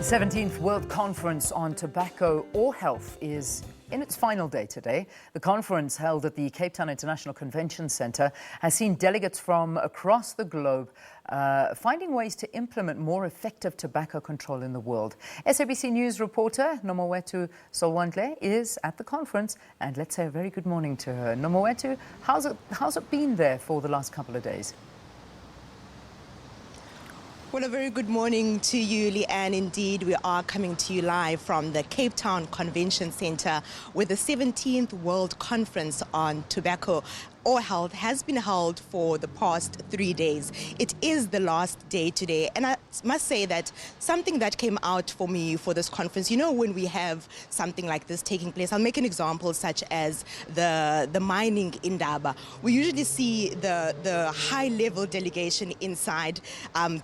17th World Conference on Tobacco or Health is in its final day today. The conference, held at the Cape Town International Convention Centre, has seen delegates from across the globe finding ways to implement more effective tobacco control in the world. SABC News reporter Nomowetu Solwandle is at the conference, and let's say a very good morning to her. Nomowetu, how's it been there for the last couple of days? Well, a very good morning to you, Leanne. Indeed, we are coming to you live from the Cape Town Convention Centre, where the 17th World Conference on Tobacco or Health has been held for the past 3 days. It is the last day today, and I must say that something that came out for me for this conference, you know, when we have something like this taking place, I'll make an example such as the mining Indaba. We usually see the high-level delegation inside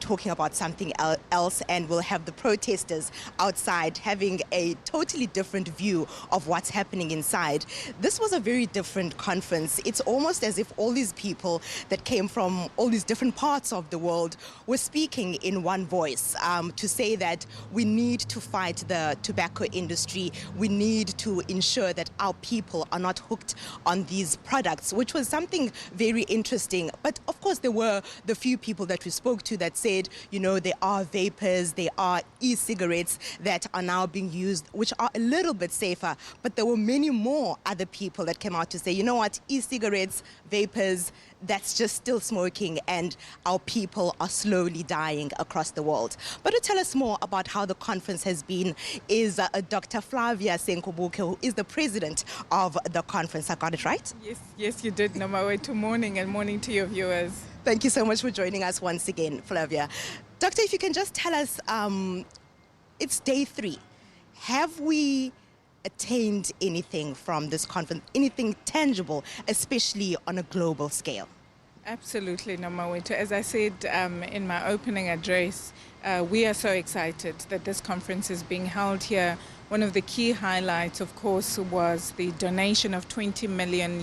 talking about something else, and we'll have the protesters outside having a totally different view of what's happening inside. This was a very different conference. It's almost as if all these people that came from all these different parts of the world were speaking in one voice to say that we need to fight the tobacco industry. We need to ensure that our people are not hooked on these products, which was something very interesting. But of course, there were the few people that we spoke to that said, you know, there are vapors, there are e-cigarettes that are now being used, which are a little bit safer. But there were many more other people that came out to say, you know what, e-cigarettes, vapors, that's just still smoking, and our people are slowly dying across the world. But to tell us more about how the conference has been is Dr. Flavia Senkobuke, who is the president of the conference. I got it right? Yes, you did, Nomowetu. Morning, and morning to your viewers. Thank you so much for joining us once again, Flavia. Doctor, if you can just tell us, it's day 3. Have we attained anything from this conference, anything tangible, especially on a global scale? Absolutely, Nomowetu. As I said in my opening address, we are so excited that this conference is being held here. One of the key highlights, of course, was the donation of $20 million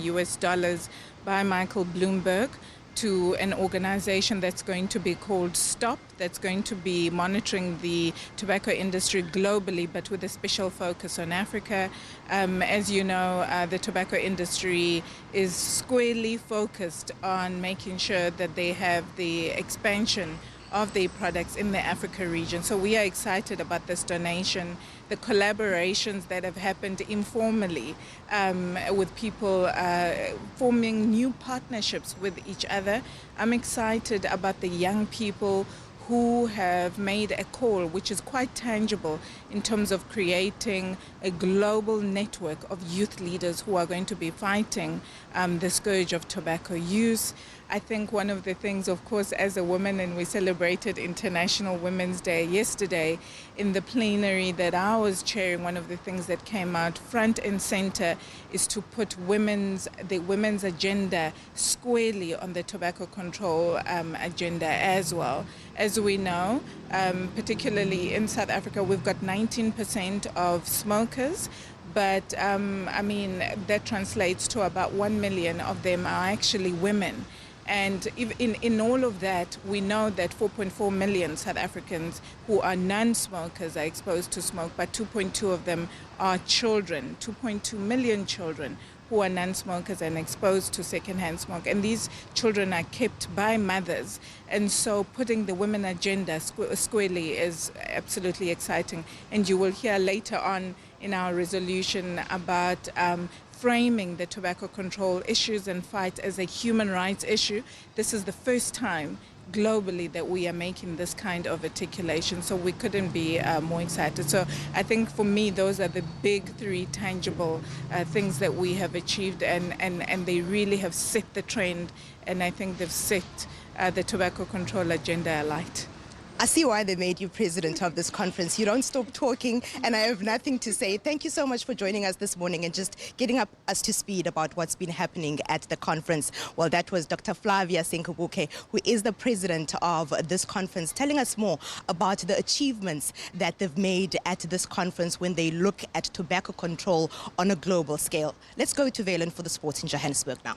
by Michael Bloomberg to an organization that's going to be called STOP, that's going to be monitoring the tobacco industry globally, but with a special focus on Africa. As you know, the tobacco industry is squarely focused on making sure that they have the expansion of their products in the Africa region. So we are excited about this donation, the collaborations that have happened informally with people forming new partnerships with each other. I'm excited about the young people who have made a call, which is quite tangible in terms of creating a global network of youth leaders who are going to be fighting the scourge of tobacco use. I think one of the things, of course, as a woman, and we celebrated International Women's Day yesterday in the plenary that I was chairing, one of the things that came out front and center is to put the women's agenda squarely on the tobacco control agenda as well. As we know, particularly in South Africa, we've got 19% of smokers. But I mean, that translates to about 1 million of them are actually women. And in all of that, we know that 4.4 million South Africans who are non-smokers are exposed to smoke, but 2.2 of them are children, 2.2 million children who are non-smokers and exposed to secondhand smoke. And these children are kept by mothers. And so putting the women agenda squarely is absolutely exciting. And you will hear later on in our resolution about framing the tobacco control issues and fight as a human rights issue. This is the first time globally that we are making this kind of articulation, so we couldn't be more excited. So I think for me, those are the big 3 tangible things that we have achieved, and they really have set the trend, and I think they've set the tobacco control agenda alight. I see why they made you president of this conference. You don't stop talking, and I have nothing to say. Thank you so much for joining us this morning and just getting us to speed about what's been happening at the conference. Well, that was Dr. Flavia Senkobuke, who is the president of this conference, telling us more about the achievements that they've made at this conference when they look at tobacco control on a global scale. Let's go to Valen for the sports in Johannesburg now.